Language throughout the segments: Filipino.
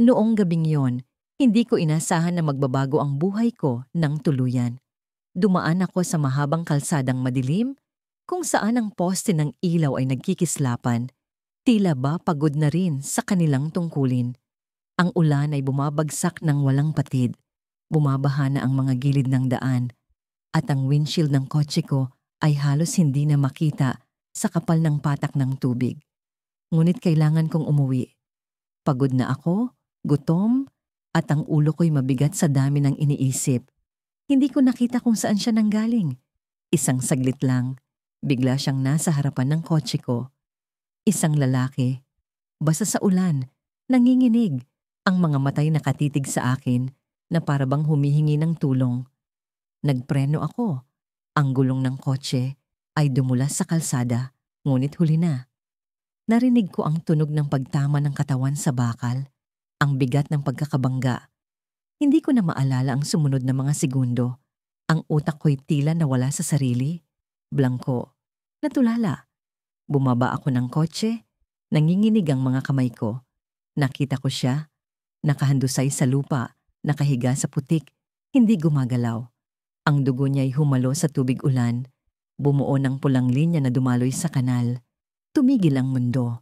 Noong gabing yon, hindi ko inasahan na magbabago ang buhay ko ng tuluyan. Dumaan ako sa mahabang kalsadang madilim, kung saan ang poste ng ilaw ay nagkikislapan. Tila ba pagod na rin sa kanilang tungkulin. Ang ulan ay bumabagsak ng walang patid. Bumabaha na ang mga gilid ng daan. At ang windshield ng kotse ko ay halos hindi na makita sa kapal ng patak ng tubig. Ngunit kailangan kong umuwi. Pagod na ako, gutom, at ang ulo ko'y mabigat sa dami ng iniisip. Hindi ko nakita kung saan siya nanggaling. Isang saglit lang, bigla siyang nasa harapan ng kotse ko. Isang lalaki, basa sa ulan, nanginginig, ang mga matay nakatitig sa akin na parabang humihingi ng tulong. Nagpreno ako. Ang gulong ng kotse ay dumulas sa kalsada, ngunit huli na. Narinig ko ang tunog ng pagtama ng katawan sa bakal, ang bigat ng pagkakabangga. Hindi ko na maalala ang sumunod na mga segundo. Ang utak ko'y tila nawala sa sarili. Blangko. Natulala. Bumaba ako ng kotse. Nanginginig ang mga kamay ko. Nakita ko siya. Nakahandusay sa lupa, nakahiga sa putik, hindi gumagalaw. Ang dugo niya'y humalo sa tubig ulan. Bumuo ng pulang linya na dumaloy sa kanal. Tumigil ang mundo.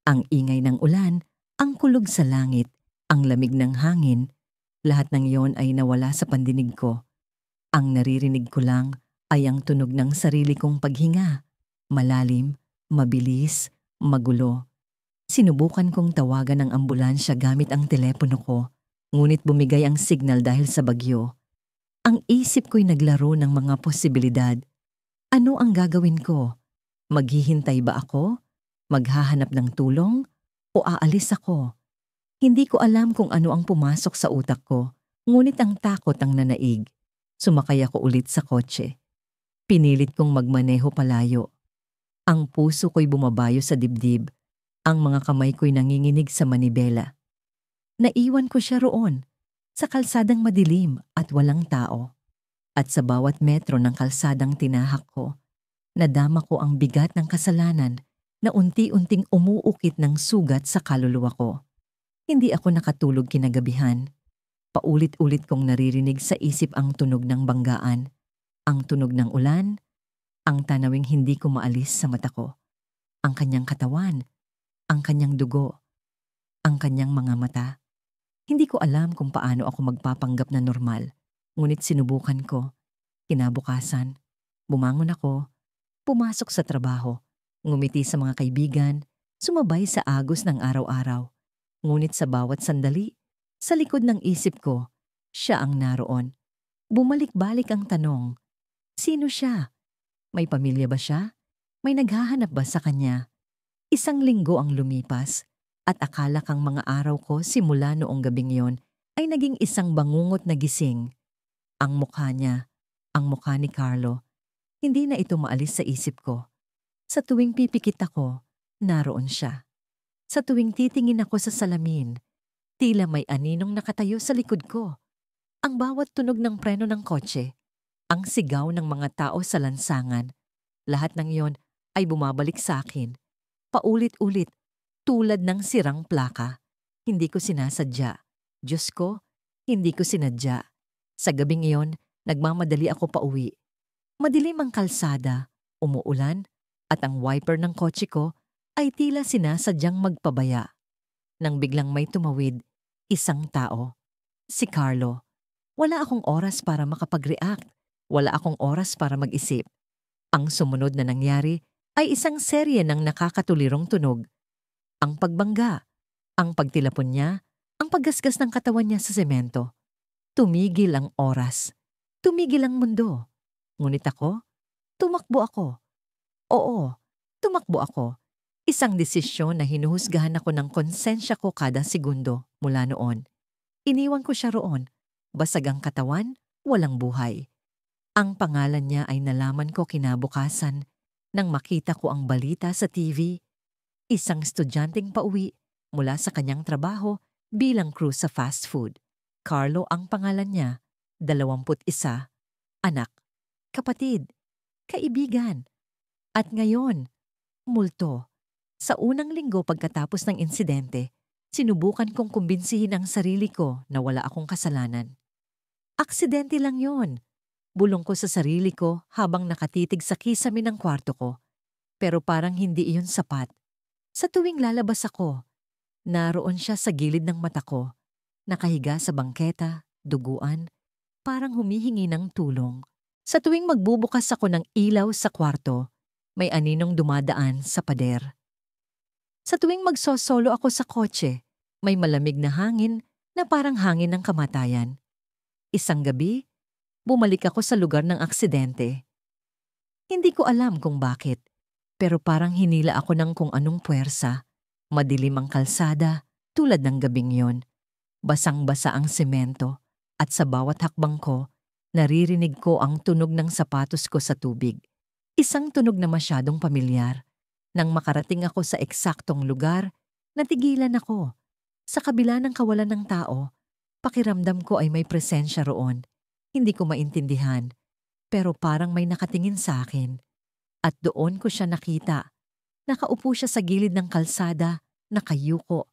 Ang ingay ng ulan, ang kulog sa langit, ang lamig ng hangin, lahat ng iyon ay nawala sa pandinig ko. Ang naririnig ko lang ay ang tunog ng sarili kong paghinga. Malalim, mabilis, magulo. Sinubukan kong tawagan ang ambulansya gamit ang telepono ko, ngunit bumigay ang signal dahil sa bagyo. Ang isip ko'y naglaro ng mga posibilidad. Ano ang gagawin ko? Maghihintay ba ako? Maghahanap ng tulong? O aalis ako? Hindi ko alam kung ano ang pumasok sa utak ko, ngunit ang takot ang nanaig. Sumakay ako ulit sa kotse. Pinilit kong magmaneho palayo. Ang puso ko'y bumabayo sa dibdib. Ang mga kamay ko'y nanginginig sa manibela. Naiwan ko siya roon, sa kalsadang madilim at walang tao. At sa bawat metro ng kalsadang tinahak ko, nadama ko ang bigat ng kasalanan na unti-unting umuukit ng sugat sa kaluluwa ko. Hindi ako nakatulog kinagabihan. Paulit-ulit kong naririnig sa isip ang tunog ng banggaan, ang tunog ng ulan, ang tanawing hindi ko maalis sa mata ko, ang kanyang katawan, ang kanyang dugo, ang kanyang mga mata. Hindi ko alam kung paano ako magpapanggap na normal, ngunit sinubukan ko. Kinabukasan, bumangon ako, pumasok sa trabaho, ngumiti sa mga kaibigan, sumabay sa agos ng araw-araw. Ngunit sa bawat sandali, sa likod ng isip ko, siya ang naroon. Bumalik-balik ang tanong, sino siya? May pamilya ba siya? May naghahanap ba sa kanya? Isang linggo ang lumipas at akala kang mga araw ko simula noong gabing yon ay naging isang bangungot na gising. Ang mukha niya, ang mukha ni Carlo, hindi na ito maalis sa isip ko. Sa tuwing pipikit ako, naroon siya. Sa tuwing titingin ako sa salamin, tila may aninong nakatayo sa likod ko. Ang bawat tunog ng preno ng kotse, ang sigaw ng mga tao sa lansangan, lahat ng iyon ay bumabalik sa akin. Paulit-ulit, tulad ng sirang plaka. Hindi ko sinasadya. Diyos ko, hindi ko sinadya. Sa gabing iyon, nagmamadali ako pauwi. Madilim ang kalsada, umuulan, at ang wiper ng kotse ko ay tila sinasadyang magpabaya. Nang biglang may tumawid, isang tao. Si Carlo. Wala akong oras para makapag-react. Wala akong oras para mag-isip. Ang sumunod na nangyari ay isang serye ng nakakatulirong tunog. Ang pagbangga, ang pagtilapon niya, ang paggasgas ng katawan niya sa semento. Tumigil ang oras. Tumigil ang mundo. Ngunit ako, tumakbo ako. Oo, tumakbo ako. Isang desisyon na hinuhusgahan ako ng konsensya ko kada segundo mula noon. Iniwan ko siya roon. Basag ang katawan, walang buhay. Ang pangalan niya ay nalaman ko kinabukasan nang makita ko ang balita sa TV. Isang estudyanteng pauwi mula sa kanyang trabaho bilang crew sa fast food. Carlo ang pangalan niya, 21, anak, kapatid, kaibigan. At ngayon, multo. Sa unang linggo pagkatapos ng insidente, Sinubukan kong kumbinsihin ang sarili ko na wala akong kasalanan. Aksidente lang yon. Bulong ko sa sarili ko habang nakatitig sa kisame ng kwarto ko. Pero parang hindi iyon sapat. Sa tuwing lalabas ako, naroon siya sa gilid ng mata ko, nakahiga sa bangketa, duguan, parang humihingi ng tulong. Sa tuwing magbubukas ako ng ilaw sa kwarto, may aninong dumadaan sa pader. Sa tuwing magsosolo ako sa kotse, may malamig na hangin na parang hangin ng kamatayan. Isang gabi, bumalik ako sa lugar ng aksidente. Hindi ko alam kung bakit, pero parang hinila ako ng kung anong puwersa. Madilim ang kalsada, tulad ng gabing yon. Basang-basa ang semento, at sa bawat hakbang ko, naririnig ko ang tunog ng sapatos ko sa tubig. Isang tunog na masyadong pamilyar. Nang makarating ako sa eksaktong lugar, natigilan ako. Sa kabila ng kawalan ng tao, pakiramdam ko ay may presensya roon. Hindi ko maintindihan, pero parang may nakatingin sa akin. At doon ko siya nakita. Nakaupo siya sa gilid ng kalsada, nakayuko.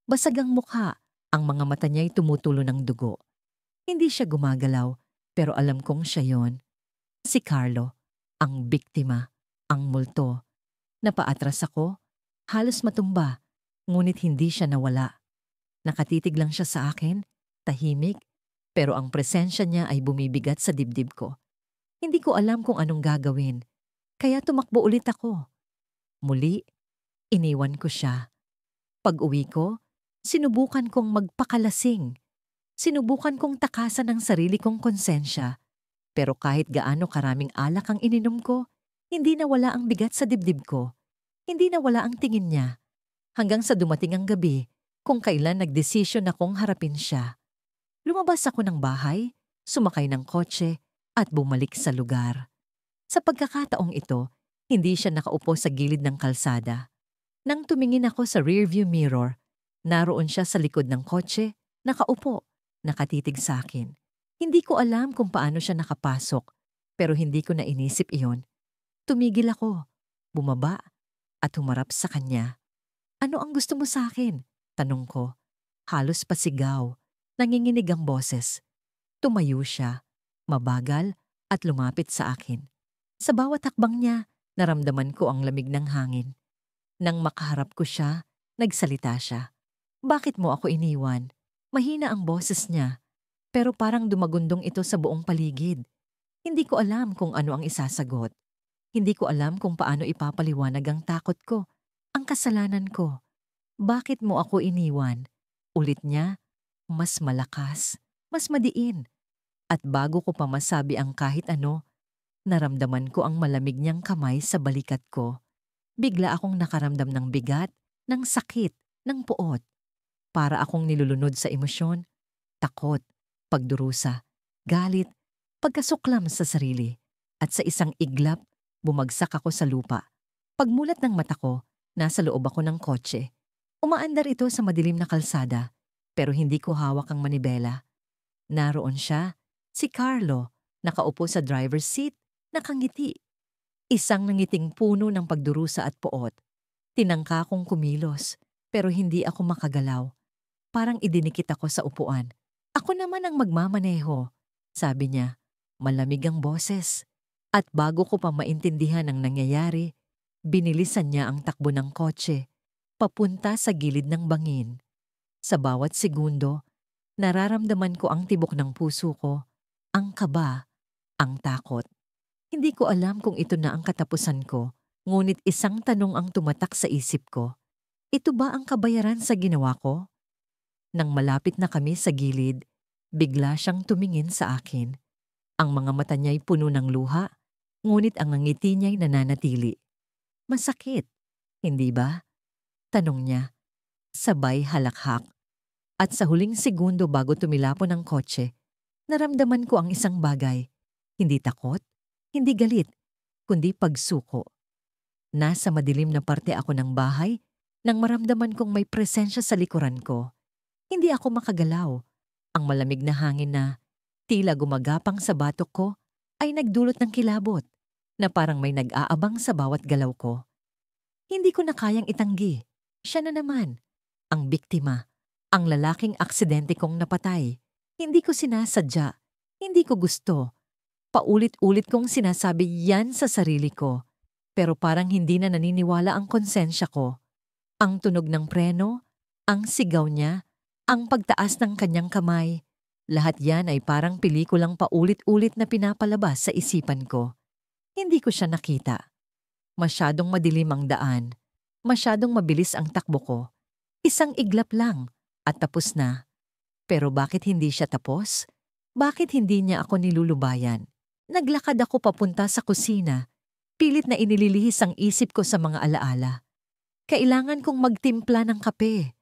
Basag ang mukha, ang mga mata niya'y tumutulo ng dugo. Hindi siya gumagalaw, pero alam kong siya yon. Si Carlo, ang biktima, ang multo. Napaatras ako, halos matumba, ngunit hindi siya nawala. Nakatitig lang siya sa akin, tahimik, pero ang presensya niya ay bumibigat sa dibdib ko. Hindi ko alam kung anong gagawin, kaya tumakbo ulit ako. Muli, iniwan ko siya. Pag-uwi ko, sinubukan kong magpakalasing. Sinubukan kong takasan ang sarili kong konsensya. Pero kahit gaano karaming alak ang ininom ko, hindi nawala ang bigat sa dibdib ko. Hindi nawala ang tingin niya. Hanggang sa dumating ang gabi, kung kailan nagdesisyon akong harapin siya. Lumabas ako ng bahay, sumakay ng kotse, at bumalik sa lugar. Sa pagkakataong ito, hindi siya nakaupo sa gilid ng kalsada. Nang tumingin ako sa rearview mirror, naroon siya sa likod ng kotse, nakaupo, nakatitig sa akin. Hindi ko alam kung paano siya nakapasok, pero hindi ko na inisip iyon. Tumigil ako, bumaba, at humarap sa kanya. "Ano ang gusto mo sa akin?" tanong ko. Halos pasigaw, nanginginig ang boses. Tumayo siya, mabagal, at lumapit sa akin. Sa bawat hakbang niya, naramdaman ko ang lamig ng hangin. Nang makaharap ko siya, nagsalita siya. "Bakit mo ako iniwan?" Mahina ang boses niya, pero parang dumagundong ito sa buong paligid. Hindi ko alam kung ano ang isasagot. Hindi ko alam kung paano ipapaliwanag ang takot ko, ang kasalanan ko. "Bakit mo ako iniwan?" Ulit niya, mas malakas, mas madiin. At bago ko pa masabi ang kahit ano, naramdaman ko ang malamig niyang kamay sa balikat ko. Bigla akong nakaramdam ng bigat, ng sakit, ng puot. Para akong nilulunod sa emosyon, takot, pagdurusa, galit, pagkasuklam sa sarili. At sa isang iglap, bumagsak ako sa lupa. Pagmulat ng mata ko, nasa loob ako ng kotse. Umaandar ito sa madilim na kalsada, pero hindi ko hawak ang manibela. Naroon siya, si Carlo, nakaupo sa driver's seat, nakangiti. Isang nangiting puno ng pagdurusa at poot. Tinangka kong kumilos, pero hindi ako makagalaw. Parang idinikit ako sa upuan. "Ako naman ang magmamaneho," sabi niya. Malamig ang boses. At bago ko pa maintindihan ang nangyayari, binilisan niya ang takbo ng kotse, papunta sa gilid ng bangin. Sa bawat segundo, nararamdaman ko ang tibok ng puso ko, ang kaba, ang takot. Hindi ko alam kung ito na ang katapusan ko, ngunit isang tanong ang tumatak sa isip ko. Ito ba ang kabayaran sa ginawa ko? Nang malapit na kami sa gilid, bigla siyang tumingin sa akin. Ang mga mata niya'y puno ng luha, ngunit ang ngiti niya'y nananatili. "Masakit, hindi ba?" tanong niya. Sabay halakhak. At sa huling segundo bago tumilapon ang kotse, naramdaman ko ang isang bagay. Hindi takot, hindi galit, kundi pagsuko. Nasa madilim na parte ako ng bahay nang maramdaman kong may presensya sa likuran ko. Hindi ako makagalaw. Ang malamig na hangin na tila gumagapang sa batok ko ay nagdulot ng kilabot na parang may nag-aabang sa bawat galaw ko. Hindi ko na kayang itanggi. Siya na naman. ang biktima, ang lalaking aksidente kong napatay. Hindi ko sinasadya, hindi ko gusto. Paulit-ulit kong sinasabi yan sa sarili ko. Pero parang hindi na naniniwala ang konsensya ko. Ang tunog ng preno, ang sigaw niya, ang pagtaas ng kanyang kamay. Lahat yan ay parang pelikulang paulit-ulit na pinapalabas sa isipan ko. Hindi ko siya nakita. Masyadong madilim ang daan. Masyadong mabilis ang takbo ko. Isang iglap lang at tapos na. Pero bakit hindi siya tapos? Bakit hindi niya ako nilulubayan? Naglakad ako papunta sa kusina. Pilit na inililihis ang isip ko sa mga alaala. Kailangan kong magtimpla ng kape.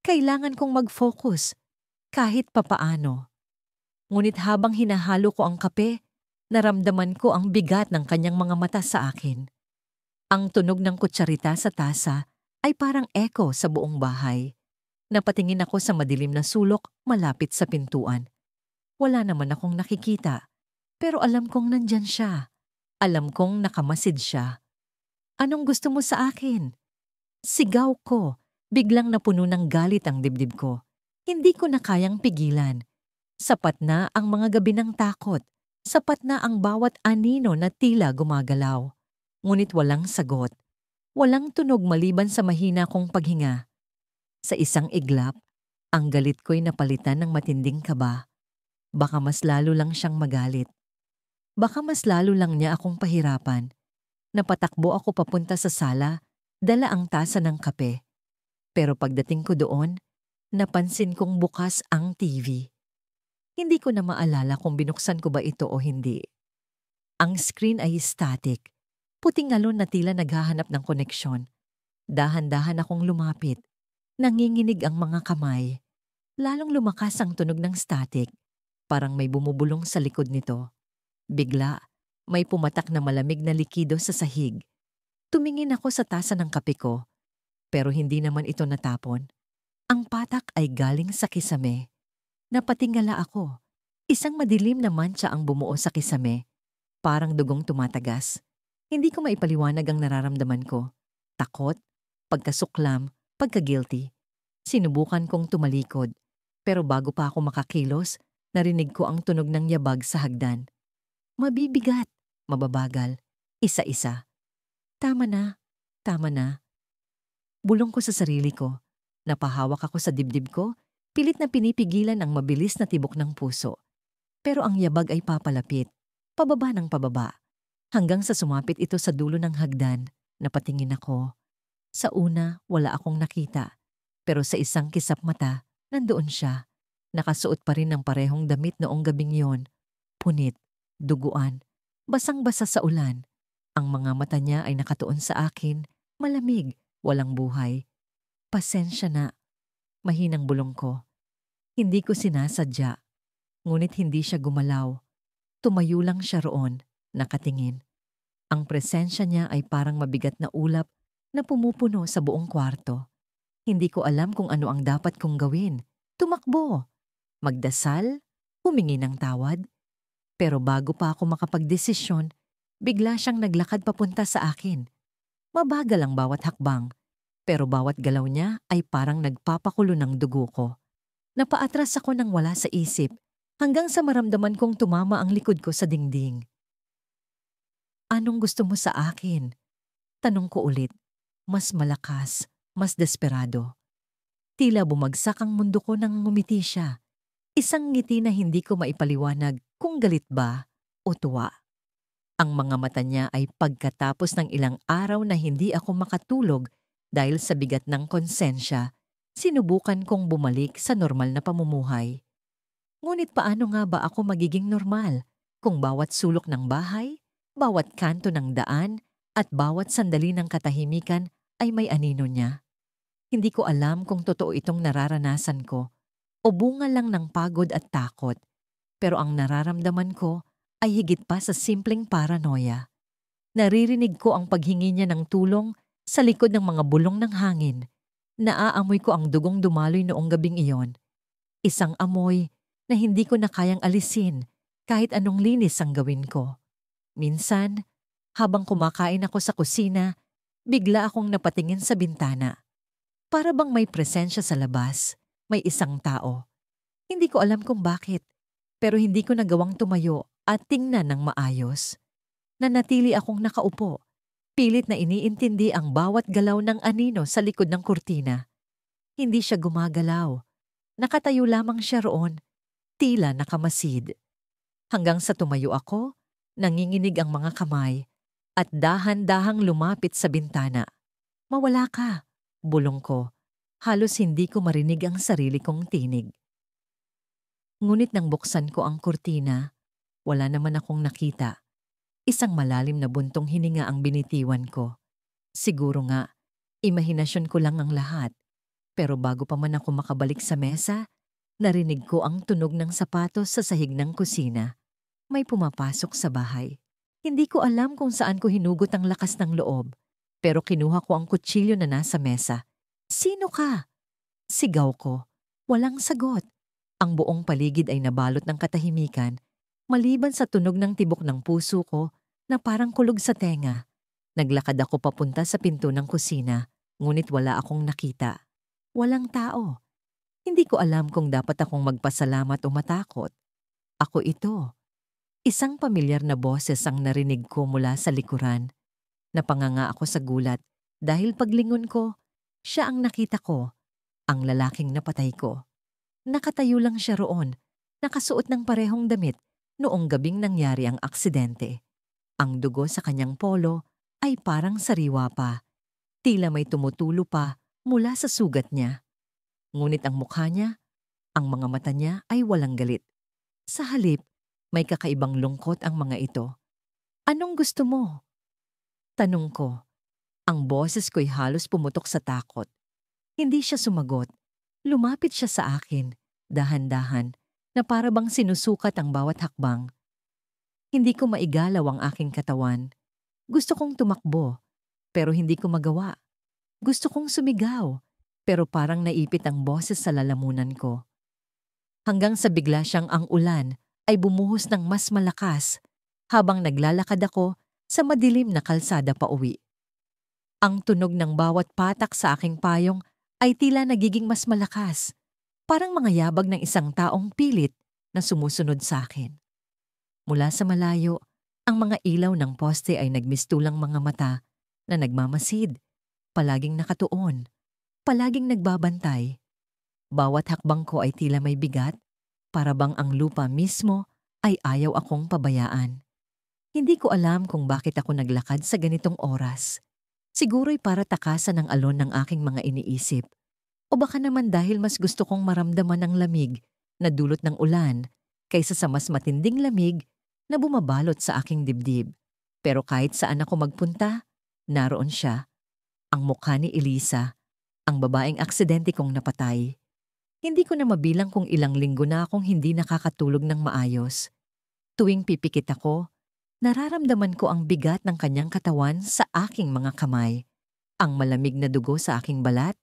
Kailangan kong mag-focus. Kahit papaano. Ngunit habang hinahalo ko ang kape, naramdaman ko ang bigat ng kanyang mga mata sa akin. Ang tunog ng kutsarita sa tasa ay parang echo sa buong bahay. Napatingin ako sa madilim na sulok malapit sa pintuan. Wala naman akong nakikita, pero alam kong nandyan siya. Alam kong nakamasid siya. Anong gusto mo sa akin? Sigaw ko. Biglang napuno ng galit ang dibdib ko. Hindi ko na kayang pigilan. Sapat na ang mga gabi ng takot. Sapat na ang bawat anino na tila gumagalaw. Ngunit walang sagot. Walang tunog maliban sa mahina kong paghinga. Sa isang iglap, ang galit ko'y napalitan ng matinding kaba. Baka mas lalo lang siyang magalit. Baka mas lalo lang niya akong pahirapan. Napatakbo ako papunta sa sala, dala ang tasa ng kape. Pero pagdating ko doon, napansin kong bukas ang TV. Hindi ko na maalala kung binuksan ko ba ito o hindi. Ang screen ay static. Puting alon na tila naghahanap ng koneksyon. Dahan-dahan akong lumapit. Nanginginig ang mga kamay. Lalong lumakas ang tunog ng static. Parang may bumubulong sa likod nito. Bigla, may pumatak na malamig na likido sa sahig. Tumingin ako sa tasa ng kape ko. Pero hindi naman ito natapon. Ang patak ay galing sa kisame. Napatingala ako. Isang madilim na mantsa ang bumuo sa kisame. Parang dugong tumatagas. Hindi ko maipaliwanag ang nararamdaman ko. Takot, pagkasuklam, pagka-guilty. Sinubukan kong tumalikod. Pero bago pa ako makakilos, narinig ko ang tunog ng yabag sa hagdan. Mabibigat, mababagal, isa-isa. Tama na, tama na. Bulong ko sa sarili ko. Napahawak ako sa dibdib ko, pilit na pinipigilan ang mabilis na tibok ng puso. Pero ang yabag ay papalapit, pababa ng pababa. Hanggang sa sumapit ito sa dulo ng hagdan, napatingin ako. Sa una, wala akong nakita. Pero sa isang kisap mata, nandoon siya. Nakasuot pa rin ng parehong damit noong gabing yon. Punit, duguan, basang-basa sa ulan. Ang mga mata niya ay nakatuon sa akin, malamig, walang buhay. Pasensya na, mahinang bulong ko. Hindi ko sinasadya, ngunit hindi siya gumalaw. Tumayo lang siya roon, nakatingin. Ang presensya niya ay parang mabigat na ulap na pumupuno sa buong kwarto. Hindi ko alam kung ano ang dapat kong gawin. Tumakbo, magdasal, humingi ng tawad. Pero bago pa ako makapagdesisyon, bigla siyang naglakad papunta sa akin. Mabagal ang bawat hakbang. Pero bawat galaw niya ay parang nagpapakulo ng dugo ko. Napaatras ako nang wala sa isip hanggang sa maramdaman kong tumama ang likod ko sa dingding. Anong gusto mo sa akin? Tanong ko ulit. Mas malakas, mas desperado. Tila bumagsak ang mundo ko nang ngumiti siya. Isang ngiti na hindi ko maipaliwanag kung galit ba o tuwa. Ang mga mata niya ay pagkatapos ng ilang araw na hindi ako makatulog dahil sa bigat ng konsensya, sinubukan kong bumalik sa normal na pamumuhay. Ngunit paano nga ba ako magiging normal kung bawat sulok ng bahay, bawat kanto ng daan, at bawat sandali ng katahimikan ay may anino niya? Hindi ko alam kung totoo itong nararanasan ko o bunga lang ng pagod at takot, pero ang nararamdaman ko ay higit pa sa simpleng paranoia. Naririnig ko ang paghingi niya ng tulong sa likod ng mga bulong ng hangin. Naaamoy ko ang dugong dumaloy noong gabing iyon. Isang amoy na hindi ko na kayang alisin kahit anong linis ang gawin ko. Minsan, habang kumakain ako sa kusina, bigla akong napatingin sa bintana. Para bang may presensya sa labas, may isang tao. Hindi ko alam kung bakit, pero hindi ko nagawang tumayo at tingnan ng maayos. Nanatili akong nakaupo, pilit na iniintindi ang bawat galaw ng anino sa likod ng kurtina. Hindi siya gumagalaw. Nakatayo lamang siya roon, tila nakamasid. Hanggang sa tumayo ako, nanginginig ang mga kamay at dahan-dahang lumapit sa bintana. Mawala ka, bulong ko. Halos hindi ko marinig ang sarili kong tinig. Ngunit nang buksan ko ang kurtina, wala naman akong nakita. Isang malalim na buntong hininga ang binitiwan ko. Siguro nga, imahinasyon ko lang ang lahat. Pero bago pa man ako makabalik sa mesa, narinig ko ang tunog ng sapatos sa sahig ng kusina. May pumapasok sa bahay. Hindi ko alam kung saan ko hinugot ang lakas ng loob, pero kinuha ko ang kutsilyo na nasa mesa. "Sino ka?" Sigaw ko. Walang sagot. Ang buong paligid ay nabalot ng katahimikan, maliban sa tunog ng tibok ng puso ko na parang kulog sa tenga. Naglakad ako papunta sa pinto ng kusina, ngunit wala akong nakita. Walang tao. Hindi ko alam kung dapat akong magpasalamat o matakot. Ako ito. Isang pamilyar na boses ang narinig ko mula sa likuran. Napanganga ako sa gulat dahil paglingon ko, siya ang nakita ko, ang lalaking napatay ko. Nakatayo lang siya roon, nakasuot ng parehong damit noong gabing nangyari ang aksidente. Ang dugo sa kanyang polo ay parang sariwa pa, tila may tumutulo pa mula sa sugat niya. Ngunit ang mukha niya, ang mga mata niya ay walang galit. Sa halip, may kakaibang lungkot ang mga ito. "Anong gusto mo?" Tanong ko. Ang boses ko'y halos pumutok sa takot. Hindi siya sumagot. Lumapit siya sa akin, dahan-dahan, na para bang sinusukat ang bawat hakbang. Hindi ko maigalaw ang aking katawan. Gusto kong tumakbo, pero hindi ko magawa. Gusto kong sumigaw, pero parang naipit ang boses sa lalamunan ko. Hanggang sa bigla siyang ang ulan ay bumuhos ng mas malakas habang naglalakad ako sa madilim na kalsada pauwi. Ang tunog ng bawat patak sa aking payong ay tila nagiging mas malakas, parang mga yabag ng isang taong pilit na sumusunod sa akin. Mula sa malayo, ang mga ilaw ng poste ay nagmistulang mga mata na nagmamasid, palaging nakatuon, palaging nagbabantay. Bawat hakbang ko ay tila may bigat, para bang ang lupa mismo ay ayaw akong pabayaan. Hindi ko alam kung bakit ako naglakad sa ganitong oras. Siguro'y para takasan ang alon ng aking mga iniisip. O baka naman dahil mas gusto kong maramdaman ang lamig na dulot ng ulan kaysa sa mas matinding lamig na bumabalot sa aking dibdib. Pero kahit saan ako magpunta, naroon siya. Ang mukha ni Elisa, ang babaeng aksidente kong napatay. Hindi ko na mabilang kung ilang linggo na akong hindi nakakatulog ng maayos. Tuwing pipikit ako, nararamdaman ko ang bigat ng kanyang katawan sa aking mga kamay, ang malamig na dugo sa aking balat,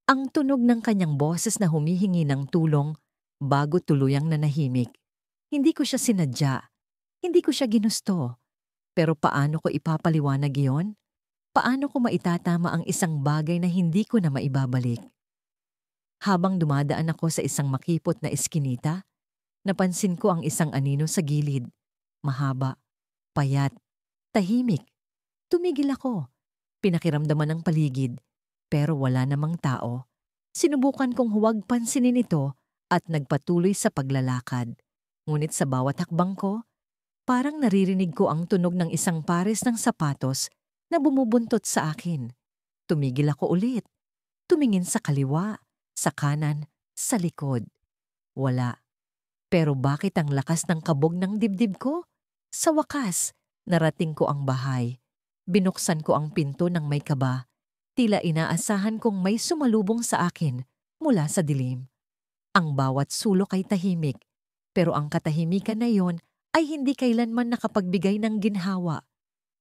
ang tunog ng kanyang boses na humihingi ng tulong bago tuluyang nanahimik. Hindi ko siya sinadya, hindi ko siya ginusto. Pero paano ko ipapaliwanag iyon? Paano ko maitatama ang isang bagay na hindi ko na maibabalik? Habang dumadaan ako sa isang makipot na eskinita, napansin ko ang isang anino sa gilid. Mahaba, payat, tahimik. Tumigil ako. Pinakiramdaman ang paligid, pero wala namang tao. Sinubukan kong huwag pansinin ito at nagpatuloy sa paglalakad. Ngunit sa bawat hakbang ko, parang naririnig ko ang tunog ng isang pares ng sapatos na bumubuntot sa akin. Tumigil ako ulit. Tumingin sa kaliwa, sa kanan, sa likod. Wala. Pero bakit ang lakas ng kabog ng dibdib ko? Sa wakas, narating ko ang bahay. Binuksan ko ang pinto ng may kaba. Tila inaasahan kong may sumalubong sa akin mula sa dilim. Ang bawat sulok ay tahimik, pero ang katahimikan na iyon ay hindi kailanman nakapagbigay ng ginhawa.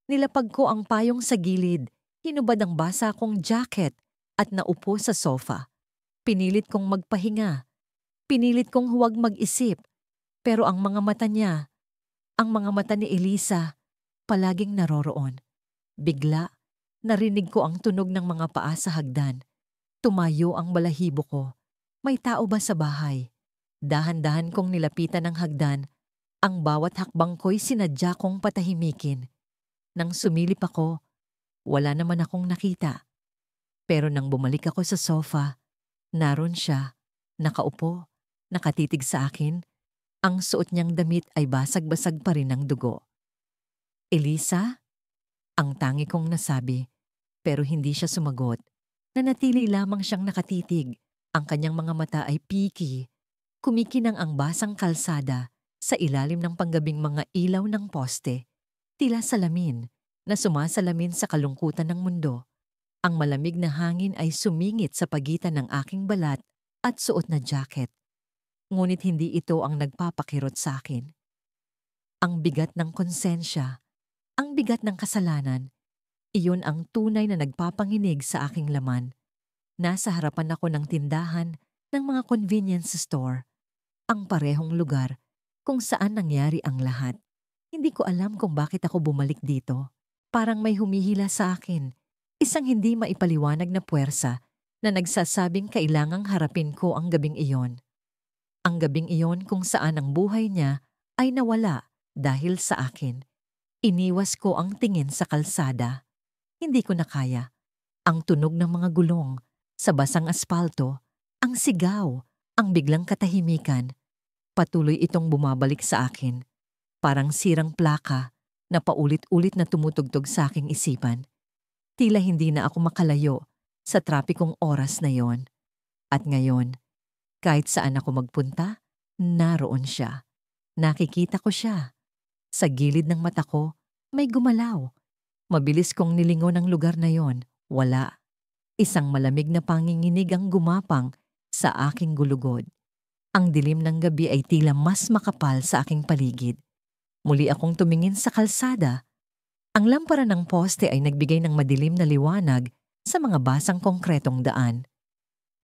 Nilapag ko ang payong sa gilid, hinubad ang basa kong jacket at naupo sa sofa. Pinilit kong magpahinga. Pinilit kong huwag mag-isip. Pero ang mga mata niya, ang mga mata ni Elisa, palaging naroroon. Bigla, narinig ko ang tunog ng mga paa sa hagdan. Tumayo ang balahibo ko. May tao ba sa bahay? Dahan-dahan kong nilapitan ng hagdan. Ang bawat hakbang ko'y sinadya kong patahimikin. Nang sumilip ako, wala naman akong nakita. Pero nang bumalik ako sa sofa, naroon siya, nakaupo, nakatitig sa akin. Ang suot niyang damit ay basag-basag pa rin ng dugo. "Elisa?" Ang tangi kong nasabi, pero hindi siya sumagot. Nanatili lamang siyang nakatitig. Ang kanyang mga mata ay piki. Kumikinang ang basang kalsada sa ilalim ng panggabing mga ilaw ng poste. Tila salamin na sumasalamin sa kalungkutan ng mundo. Ang malamig na hangin ay sumingit sa pagitan ng aking balat at suot na jacket. Ngunit hindi ito ang nagpapakirot sa akin. Ang bigat ng konsensya, ang bigat ng kasalanan, iyon ang tunay na nagpapanginig sa aking laman. Nasa harapan ako ng tindahan ng mga convenience store, ang parehong lugar kung saan nangyari ang lahat. Hindi ko alam kung bakit ako bumalik dito. Parang may humihila sa akin, isang hindi maipaliwanag na puwersa na nagsasabing kailangang harapin ko ang gabing iyon. Ang gabing iyon kung saan ang buhay niya ay nawala dahil sa akin. Iniwas ko ang tingin sa kalsada. Hindi ko na kaya. Ang tunog ng mga gulong sa basang aspalto, ang sigaw, ang biglang katahimikan. Patuloy itong bumabalik sa akin. Parang sirang plaka na paulit-ulit na tumutugtog sa aking isipan. Tila hindi na ako makalayo sa trapikong oras na yon. At ngayon, kahit saan ako magpunta, naroon siya. Nakikita ko siya. Sa gilid ng mata ko, may gumalaw. Mabilis kong nilingon ang lugar na yon. Wala. Isang malamig na panginginig ang gumapang sa aking gulugod. Ang dilim ng gabi ay tila mas makapal sa aking paligid. Muli akong tumingin sa kalsada. Ang lampara ng poste ay nagbigay ng madilim na liwanag sa mga basang konkretong daan.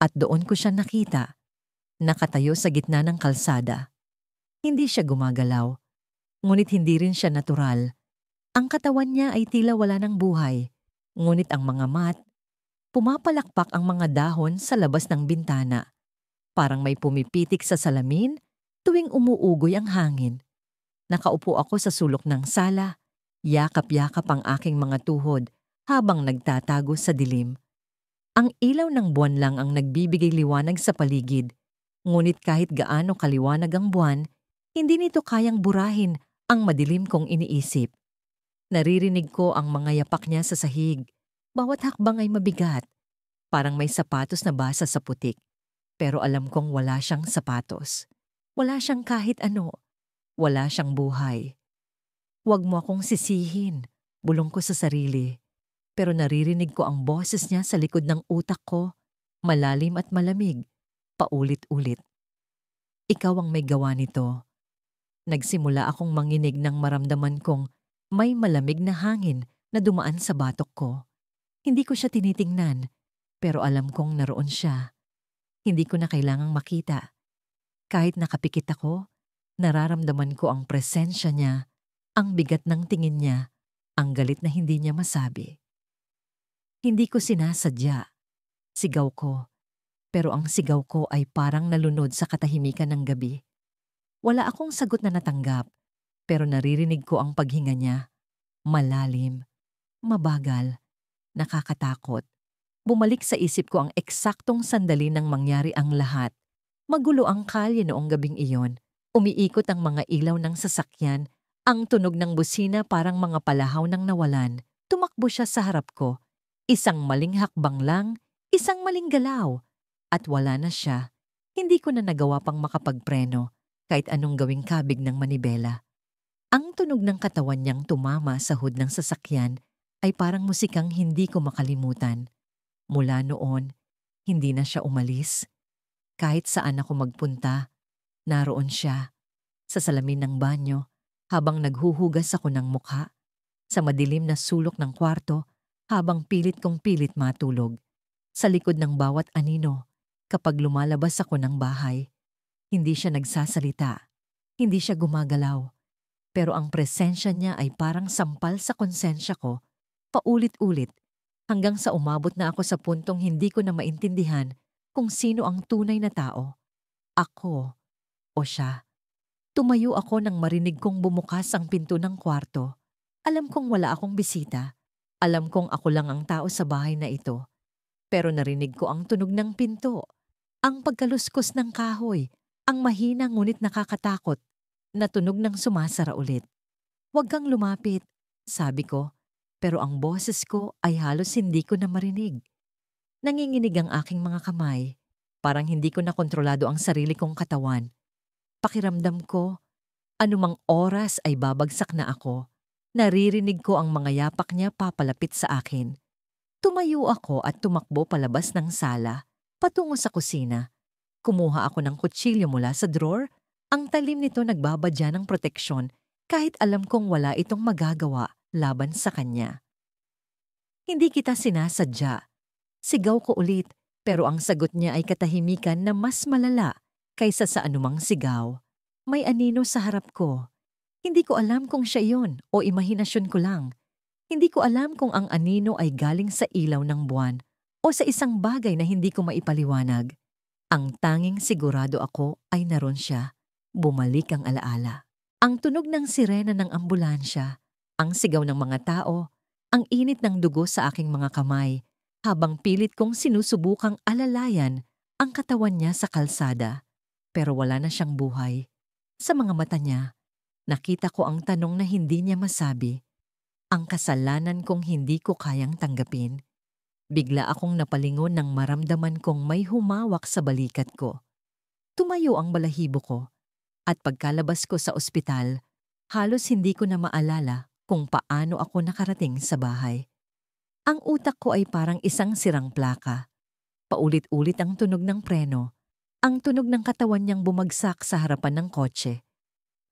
At doon ko siya nakita. Nakatayo sa gitna ng kalsada. Hindi siya gumagalaw, ngunit hindi rin siya natural. Ang katawan niya ay tila wala ng buhay, ngunit ang mga pumapalakpak ang mga dahon sa labas ng bintana. Parang may pumipitik sa salamin tuwing umuugoy ang hangin. Nakaupo ako sa sulok ng sala, yakap-yakap ang aking mga tuhod habang nagtatago sa dilim. Ang ilaw ng buwan lang ang nagbibigay liwanag sa paligid. Ngunit kahit gaano kaliwanag ang buwan, hindi nito kayang burahin ang madilim kong iniisip. Naririnig ko ang mga yapak niya sa sahig. Bawat hakbang ay mabigat. Parang may sapatos na basa sa putik. Pero alam kong wala siyang sapatos. Wala siyang kahit ano. Wala siyang buhay. "Huwag mo akong sisihin," bulong ko sa sarili. Pero naririnig ko ang boses niya sa likod ng utak ko, malalim at malamig. Paulit-ulit. "Ikaw ang may gawa nito." Nagsimula akong manginig nang maramdaman kong may malamig na hangin na dumaan sa batok ko. Hindi ko siya tinitingnan, pero alam kong naroon siya. Hindi ko na kailangang makita. Kahit nakapikit ako, nararamdaman ko ang presensya niya, ang bigat ng tingin niya, ang galit na hindi niya masabi. Hindi ko sinasadya. Sigaw ko. Pero ang sigaw ko ay parang nalunod sa katahimikan ng gabi. Wala akong sagot na natanggap, pero naririnig ko ang paghinga niya. Malalim, mabagal, nakakatakot. Bumalik sa isip ko ang eksaktong sandali nang mangyari ang lahat. Magulo ang kalye noong gabing iyon. Umiikot ang mga ilaw ng sasakyan. Ang tunog ng busina parang mga palahaw ng nawalan. Tumakbo siya sa harap ko. Isang maling hakbang lang, isang maling galaw. At wala na siya. Hindi ko na nagawa pang makapagpreno kahit anong gawing kabig ng manibela. Ang tunog ng katawan niyang tumama sa hood ng sasakyan ay parang musikang hindi ko makalimutan. Mula noon, hindi na siya umalis. Kahit saan ako magpunta, naroon siya. Sa salamin ng banyo, habang naghuhugas ako ng mukha. Sa madilim na sulok ng kwarto, habang pilit kong pilit matulog. Sa likod ng bawat anino, kapag lumalabas ako ng bahay. Hindi siya nagsasalita. Hindi siya gumagalaw. Pero ang presensya niya ay parang sampal sa konsensya ko, paulit-ulit, hanggang sa umabot na ako sa puntong hindi ko na maintindihan kung sino ang tunay na tao. Ako o siya. Tumayo ako nang marinig kong bumukas ang pinto ng kwarto. Alam kong wala akong bisita. Alam kong ako lang ang tao sa bahay na ito. Pero narinig ko ang tunog ng pinto, ang pagkaluskos ng kahoy, ang mahina ngunit nakakatakot na tunog ng sumasara ulit. "Huwag kang lumapit," sabi ko, pero ang boses ko ay halos hindi ko na marinig. Nanginginig ang aking mga kamay, parang hindi ko na kontrolado ang sarili kong katawan. Pakiramdam ko, anumang oras ay babagsak na ako. Naririnig ko ang mga yapak niya papalapit sa akin. Tumayo ako at tumakbo palabas ng sala, patungo sa kusina. Kumuha ako ng kutsilyo mula sa drawer. Ang talim nito nagbabadya ng proteksyon kahit alam kong wala itong magagawa laban sa kanya. "Hindi kita sinasadya." Sigaw ko ulit, pero ang sagot niya ay katahimikan na mas malala kaysa sa anumang sigaw. May anino sa harap ko. Hindi ko alam kung siya iyon o imahinasyon ko lang. Hindi ko alam kung ang anino ay galing sa ilaw ng buwan o sa isang bagay na hindi ko maipaliwanag. Ang tanging sigurado ako ay naroon siya. Bumalik ang alaala. Ang tunog ng sirena ng ambulansya, ang sigaw ng mga tao, ang init ng dugo sa aking mga kamay, habang pilit kong sinusubukang alalayan ang katawan niya sa kalsada. Pero wala na siyang buhay. Sa mga mata niya, nakita ko ang tanong na hindi niya masabi. Ang kasalanan kong hindi ko kayang tanggapin. Bigla akong napalingon nang maramdaman kong may humawak sa balikat ko. Tumayo ang balahibo ko, at pagkalabas ko sa ospital, halos hindi ko na maalala kung paano ako nakarating sa bahay. Ang utak ko ay parang isang sirang plaka. Paulit-ulit ang tunog ng preno, ang tunog ng katawan niyang bumagsak sa harapan ng kotse,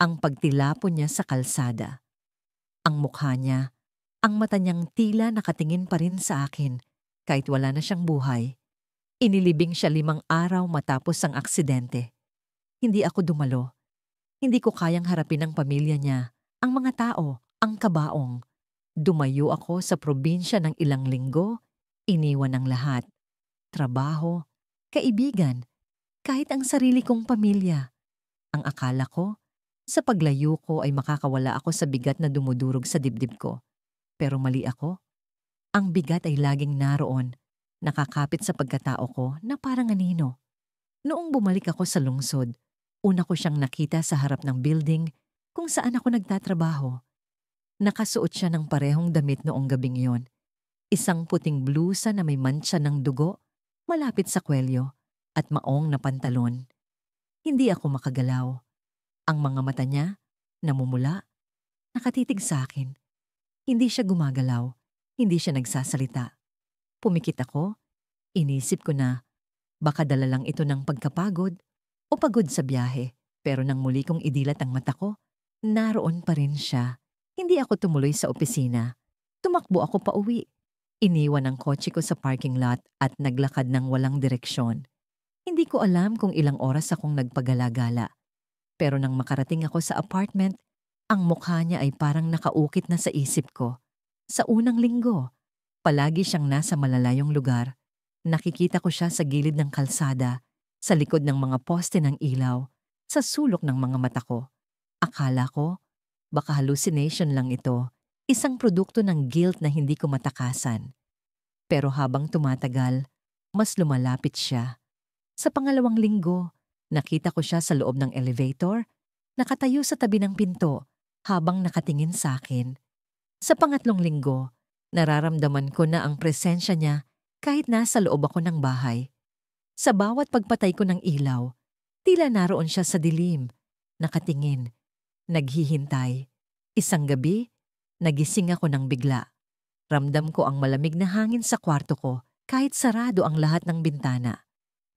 ang pagtilapon niya sa kalsada. Ang mukha niya, ang mata niyang tila nakatingin pa rin sa akin kahit wala na siyang buhay. Inilibing siya 5 araw matapos ang aksidente. Hindi ako dumalo. Hindi ko kayang harapin ang pamilya niya, ang mga tao, ang kabaong. Dumayo ako sa probinsya ng ilang linggo, iniwan ang lahat. Trabaho, kaibigan, kahit ang sarili kong pamilya. Ang akala ko, sa paglayo ko ay makakawala ako sa bigat na dumudurog sa dibdib ko. Pero mali ako. Ang bigat ay laging naroon, nakakapit sa pagkatao ko na parang anino. Noong bumalik ako sa lungsod, una ko siyang nakita sa harap ng building kung saan ako nagtatrabaho. Nakasuot siya ng parehong damit noong gabing yon. Isang puting blusa na may mantsa ng dugo, malapit sa kwelyo, at maong na pantalon. Hindi ako makagalaw. Ang mga mata niya, namumula, nakatitig sa akin. Hindi siya gumagalaw, hindi siya nagsasalita. Pumikit ako, inisip ko na baka dala lang ito ng pagkapagod o pagod sa biyahe. Pero nang muli kong idilat ang mata ko, naroon pa rin siya. Hindi ako tumuloy sa opisina. Tumakbo ako pa uwi. Iniwan ang kotse ko sa parking lot at naglakad ng walang direksyon. Hindi ko alam kung ilang oras akong nagpagala-gala. Pero nang makarating ako sa apartment, ang mukha niya ay parang nakaukit na sa isip ko. Sa unang linggo, palagi siyang nasa malalayong lugar. Nakikita ko siya sa gilid ng kalsada, sa likod ng mga poste ng ilaw, sa sulok ng mga mata ko. Akala ko, baka hallucination lang ito, isang produkto ng guilt na hindi ko matakasan. Pero habang tumatagal, mas lumalapit siya. Sa pangalawang linggo, nakita ko siya sa loob ng elevator, nakatayo sa tabi ng pinto habang nakatingin sa akin. Sa pangatlong linggo, nararamdaman ko na ang presensya niya kahit nasa loob ako ng bahay. Sa bawat pagpatay ko ng ilaw, tila naroon siya sa dilim, nakatingin, naghihintay. Isang gabi, nagising ako ng bigla. Ramdam ko ang malamig na hangin sa kwarto ko kahit sarado ang lahat ng bintana.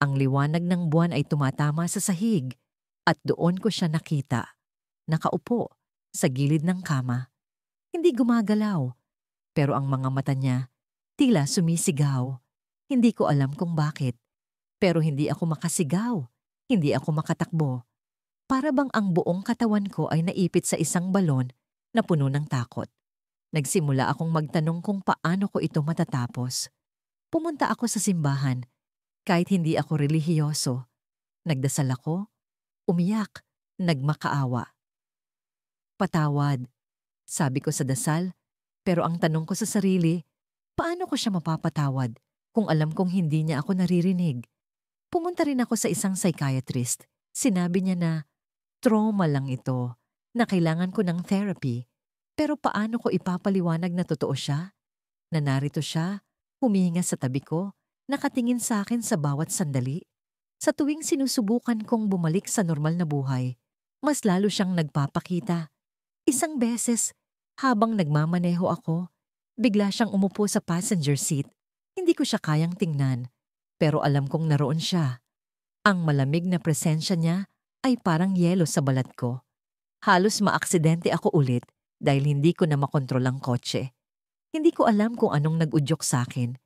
Ang liwanag ng buwan ay tumatama sa sahig at doon ko siya nakita. Nakaupo sa gilid ng kama. Hindi gumagalaw, pero ang mga mata niya tila sumisigaw. Hindi ko alam kung bakit, pero hindi ako makasigaw, hindi ako makatakbo. Para bang ang buong katawan ko ay naipit sa isang balon na puno ng takot. Nagsimula akong magtanong kung paano ko ito matatapos. Pumunta ako sa simbahan, kahit hindi ako relihiyoso. Nagdasal ako, umiyak, nagmakaawa. Patawad, sabi ko sa dasal, pero ang tanong ko sa sarili, paano ko siya mapapatawad kung alam kong hindi niya ako naririnig? Pumunta rin ako sa isang psychiatrist. Sinabi niya na trauma lang ito, na kailangan ko ng therapy. Pero paano ko ipapaliwanag na totoo siya? Na narito siya, humihinga sa tabi ko, nakatingin sa akin sa bawat sandali. Sa tuwing sinusubukan kong bumalik sa normal na buhay, mas lalo siyang nagpapakita. Isang beses, habang nagmamaneho ako, bigla siyang umupo sa passenger seat. Hindi ko siya kayang tingnan, pero alam kong naroon siya. Ang malamig na presensya niya ay parang yelo sa balat ko. Halos maaksidente ako ulit dahil hindi ko na makontrol ang kotse. Hindi ko alam kung anong nag-udyok sa akin,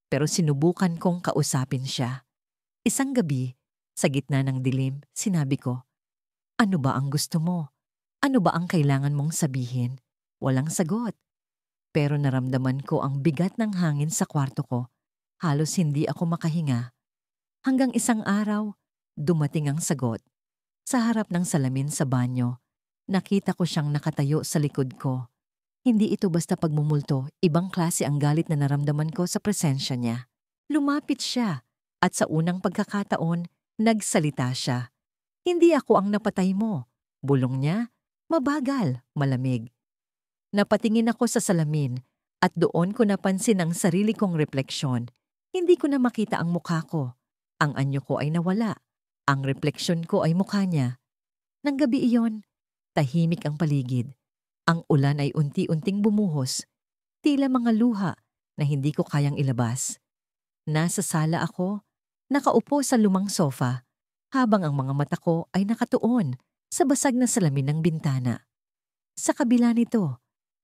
pero sinubukan kong kausapin siya. Isang gabi, sa gitna ng dilim, sinabi ko, "Ano ba ang gusto mo? Ano ba ang kailangan mong sabihin?" Walang sagot. Pero naramdaman ko ang bigat ng hangin sa kwarto ko. Halos hindi ako makahinga. Hanggang isang araw, dumating ang sagot. Sa harap ng salamin sa banyo, nakita ko siyang nakatayo sa likod ko. Hindi ito basta pagmumulto, ibang klase ang galit na naramdaman ko sa presensya niya. Lumapit siya, at sa unang pagkakataon, nagsalita siya. "Hindi ako ang napatay mo." Bulong niya, mabagal, malamig. Napatingin ako sa salamin at doon ko napansin ang sarili kong refleksyon. Hindi ko na makita ang mukha ko. Ang anyo ko ay nawala. Ang refleksyon ko ay mukha niya. Nang gabi iyon, tahimik ang paligid. Ang ulan ay unti-unting bumuhos. Tila mga luha na hindi ko kayang ilabas. Nasa sala ako, nakaupo sa lumang sofa, habang ang mga mata ko ay nakatuon sa basag na salamin ng bintana. Sa kabila nito,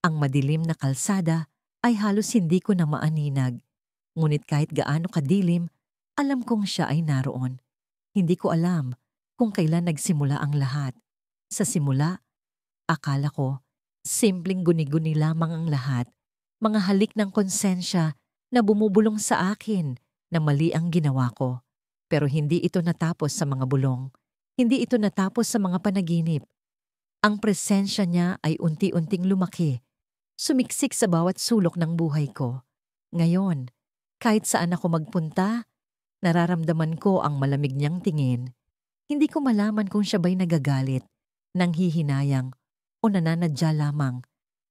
ang madilim na kalsada ay halos hindi ko na maaninag. Ngunit kahit gaano kadilim, alam kong siya ay naroon. Hindi ko alam kung kailan nagsimula ang lahat. Sa simula, akala ko, simpleng guni-guni lamang ang lahat. Mga halik ng konsensya na bumubulong sa akin na mali ang ginawa ko. Pero hindi ito natapos sa mga bulong. Hindi ito natapos sa mga panaginip. Ang presensya niya ay unti-unting lumaki. Sumiksik sa bawat sulok ng buhay ko. Ngayon, kahit saan ako magpunta, nararamdaman ko ang malamig niyang tingin. Hindi ko malaman kung siya ba'y nagagalit, nanghihinayang, o nananadya lamang.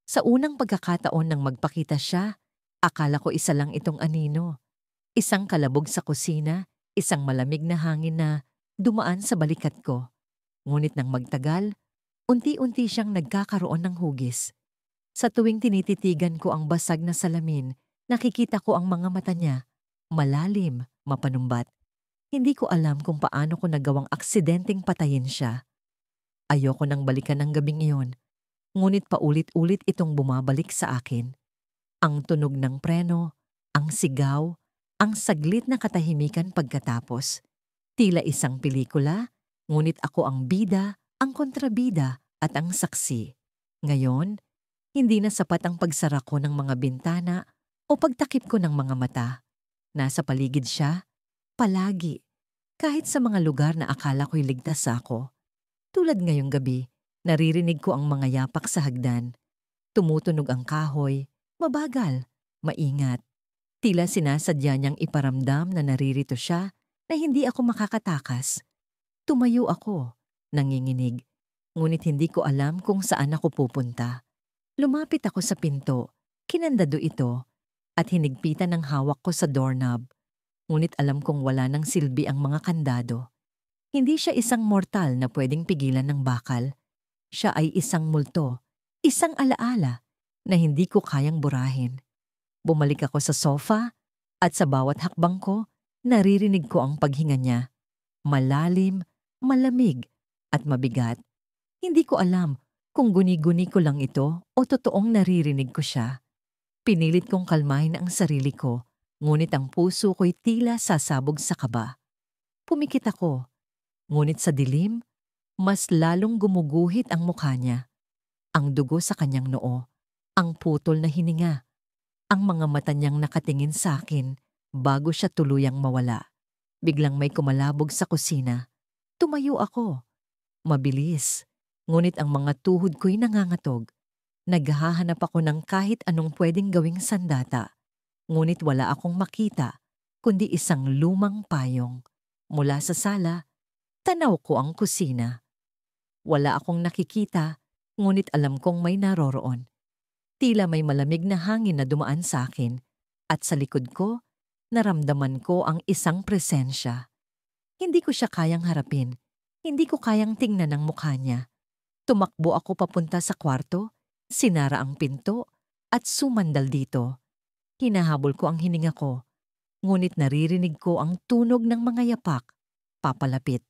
Sa unang pagkakataon nang magpakita siya, akala ko isa lang itong anino. Isang kalabog sa kusina, isang malamig na hangin na dumaan sa balikat ko. Ngunit nang magtagal, unti-unti siyang nagkakaroon ng hugis. Sa tuwing tinititigan ko ang basag na salamin, nakikita ko ang mga mata niya, malalim, mapanumbat. Hindi ko alam kung paano ko nagawang aksidenteng patayin siya. Ayoko nang balikan ng gabing iyon, ngunit paulit-ulit itong bumabalik sa akin. Ang tunog ng preno, ang sigaw, ang saglit na katahimikan pagkatapos. Tila isang pelikula, ngunit ako ang bida, ang kontrabida at ang saksi. Ngayon, hindi na sapat ang pagsara ko ng mga bintana o pagtakip ko ng mga mata. Nasa paligid siya, palagi, kahit sa mga lugar na akala ko'y ligtas ako. Tulad ngayong gabi, naririnig ko ang mga yapak sa hagdan. Tumutunog ang kahoy, mabagal, maingat. Tila sinasadya niyang iparamdam na naririto siya na hindi ako makakatakas. Tumayo ako, nanginginig, ngunit hindi ko alam kung saan ako pupunta. Lumapit ako sa pinto, kinandado ito, at hinigpitan ng hawak ko sa doorknob. Ngunit alam kong wala nang silbi ang mga kandado. Hindi siya isang mortal na pwedeng pigilan ng bakal. Siya ay isang multo, isang alaala na hindi ko kayang burahin. Bumalik ako sa sofa at sa bawat hakbang ko, naririnig ko ang paghinga niya. Malalim, malamig, at mabigat. Hindi ko alam kung guni-guni ko lang ito o totoong naririnig ko siya. Pinilit kong kalmahin ang sarili ko, ngunit ang puso ko'y tila sasabog sa kaba. Pumikit ako, ngunit sa dilim, mas lalong gumuguhit ang mukha niya. Ang dugo sa kanyang noo, Ang putol na hininga, ang mga mata niyang nakatingin sa akin bago siya tuluyang mawala. Biglang may kumalabog sa kusina. Tumayo ako. Mabilis. Ngunit ang mga tuhod ko'y nangangatog. Naghahanap ako ng kahit anong pwedeng gawing sandata. Ngunit wala akong makita, kundi isang lumang payong. Mula sa sala, tanaw ko ang kusina. Wala akong nakikita, ngunit alam kong may naroroon. Tila may malamig na hangin na dumaan sa akin, at sa likod ko, naramdaman ko ang isang presensya. Hindi ko siya kayang harapin, hindi ko kayang tingnan ang mukha niya. Tumakbo ako papunta sa kwarto, sinara ang pinto, at sumandal dito. Hinahabol ko ang hininga ko, ngunit naririnig ko ang tunog ng mga yapak, papalapit.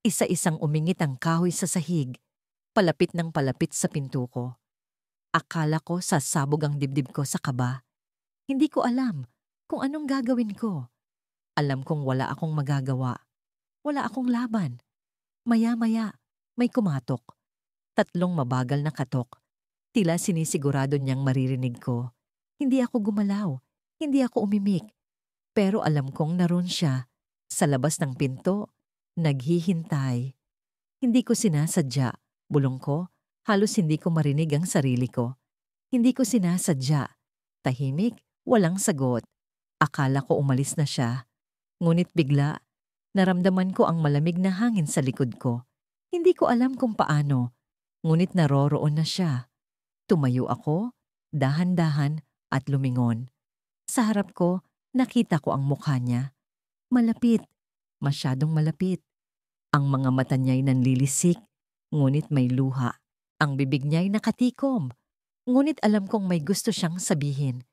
Isa-isang umingit ang kahoy sa sahig, palapit ng palapit sa pinto ko. Akala ko sasabog ang dibdib ko sa kaba. Hindi ko alam kung anong gagawin ko. Alam kong wala akong magagawa. Wala akong laban. Maya-maya, may kumatok. 3 mabagal na katok. Tila sinisigurado niyang maririnig ko. Hindi ako gumalaw. Hindi ako umimik. Pero alam kong naroon siya. Sa labas ng pinto, naghihintay. Hindi ko sinasadya. Bulong ko, halos hindi ko marinig ang sarili ko. Hindi ko sinasadya. Tahimik, walang sagot. Akala ko umalis na siya. Ngunit bigla, naramdaman ko ang malamig na hangin sa likod ko. Hindi ko alam kung paano, ngunit naroroon na siya. Tumayo ako, dahan-dahan at lumingon. Sa harap ko, nakita ko ang mukha niya. Malapit, masyadong malapit. Ang mga mata niya'y nanlilisik, ngunit may luha. Ang bibig niya'y nakatikom, ngunit alam kong may gusto siyang sabihin.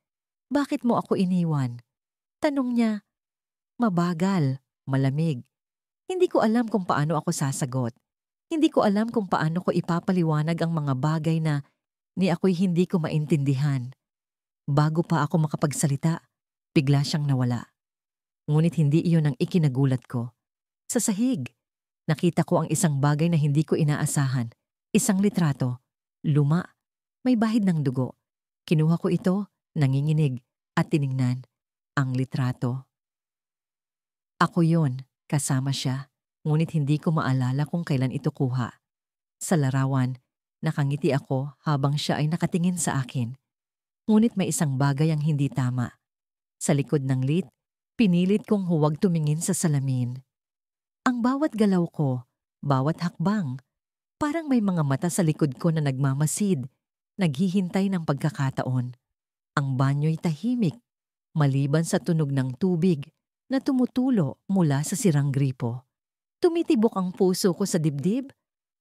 Bakit mo ako iniwan? Tanong niya. Mabagal, malamig. Hindi ko alam kung paano ako sasagot. Hindi ko alam kung paano ko ipapaliwanag ang mga bagay na ni ako'y hindi ko maintindihan. Bago pa ako makapagsalita, bigla siyang nawala. Ngunit hindi iyon ang ikinagulat ko. Sa sahig, nakita ko ang isang bagay na hindi ko inaasahan. Isang litrato. Luma. May bahid ng dugo. Kinuha ko ito, nanginginig, at tiningnan. Ang litrato. Ako yon, kasama siya. Ngunit hindi ko maalala kung kailan ito kuha. Sa larawan, nakangiti ako habang siya ay nakatingin sa akin. Ngunit may isang bagay ang hindi tama. Sa likod ng lit, pinilit kong huwag tumingin sa salamin. Ang bawat galaw ko, bawat hakbang, parang may mga mata sa likod ko na nagmamasid, naghihintay ng pagkakataon. Ang banyo'y tahimik, maliban sa tunog ng tubig na tumutulo mula sa sirang gripo. Tumitibok ang puso ko sa dibdib,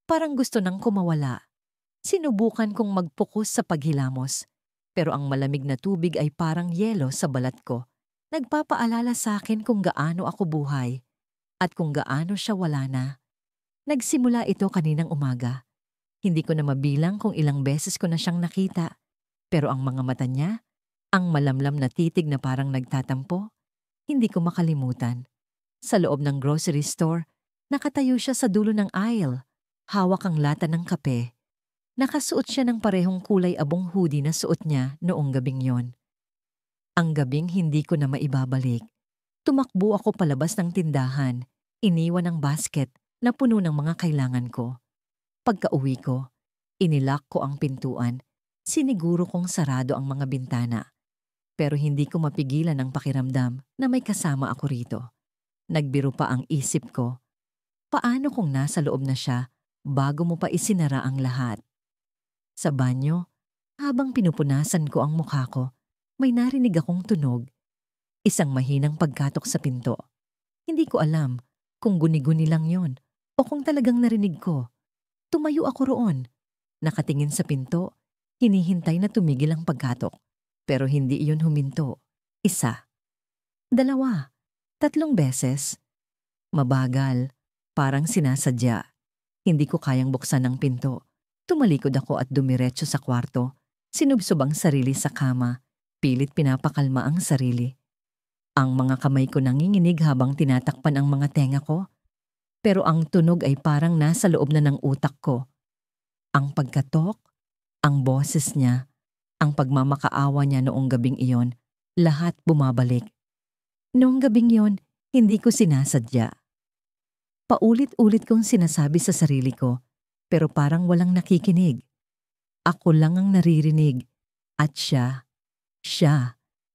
parang gusto nang kumawala. Sinubukan kong magpokus sa paghilamos, pero ang malamig na tubig ay parang yelo sa balat ko. Nagpapaalala sa akin kung gaano ako buhay at kung gaano siya wala na. Nagsimula ito kaninang umaga. Hindi ko na mabilang kung ilang beses ko na siyang nakita, pero ang mga mata niya, ang malamlam na titig na parang nagtatampo, hindi ko makalimutan. Sa loob ng grocery store, nakatayo siya sa dulo ng aisle, hawak ang lata ng kape. Nakasuot siya ng parehong kulay abong hoodie na suot niya noong gabing yon. Ang gabing hindi ko na maibabalik. Tumakbo ako palabas ng tindahan, iniwan ang basket na puno ng mga kailangan ko. Pagka-uwi ko, inilak ko ang pintuan, siniguro kong sarado ang mga bintana. Pero hindi ko mapigilan ang pakiramdam na may kasama ako rito. Nagbiro pa ang isip ko. Paano kung nasa loob na siya bago mo pa isinara ang lahat? Sa banyo, habang pinupunasan ko ang mukha ko, may narinig akong tunog. Isang mahinang pagkatok sa pinto. Hindi ko alam kung guni-guni lang yon o kung talagang narinig ko. Tumayo ako roon. Nakatingin sa pinto, hinihintay na tumigil ang pagkatok. Pero hindi iyon huminto. 1, 2, 3 beses. Mabagal, parang sinasadya. Hindi ko kayang buksan ang pinto. Tumalikod ako at dumiretso sa kwarto. Sinubsob ang sarili sa kama. Pilit pinapakalma ang sarili. Ang mga kamay ko nanginginig habang tinatakpan ang mga tenga ko. Pero ang tunog ay parang nasa loob na ng utak ko. Ang pagkatok, ang boses niya, Ang pagmamakaawa niya noong gabing iyon, lahat bumabalik. Noong gabing iyon, hindi ko sinasadya. Paulit-ulit kong sinasabi sa sarili ko, pero parang walang nakikinig. Ako lang ang naririnig. At siya,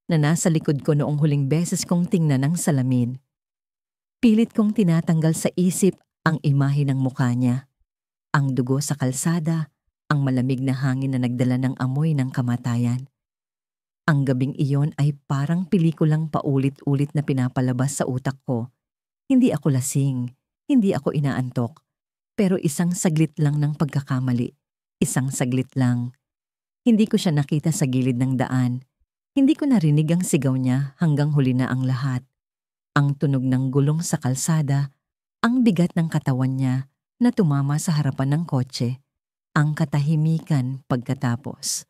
na nasa likod ko noong huling beses kong tingnan ang salamin. Pilit kong tinatanggal sa isip ang imahe ng mukha niya. Ang dugo sa kalsada, ang malamig na hangin na nagdala ng amoy ng kamatayan. Ang gabing iyon ay parang pelikulang paulit-ulit na pinapalabas sa utak ko. Hindi ako lasing, hindi ako inaantok, pero isang saglit lang ng pagkakamali. Isang saglit lang. Hindi ko siya nakita sa gilid ng daan. Hindi ko narinig ang sigaw niya hanggang huli na ang lahat. Ang tunog ng gulong sa kalsada, ang bigat ng katawan niya na tumama sa harapan ng kotse, ang katahimikan pagkatapos.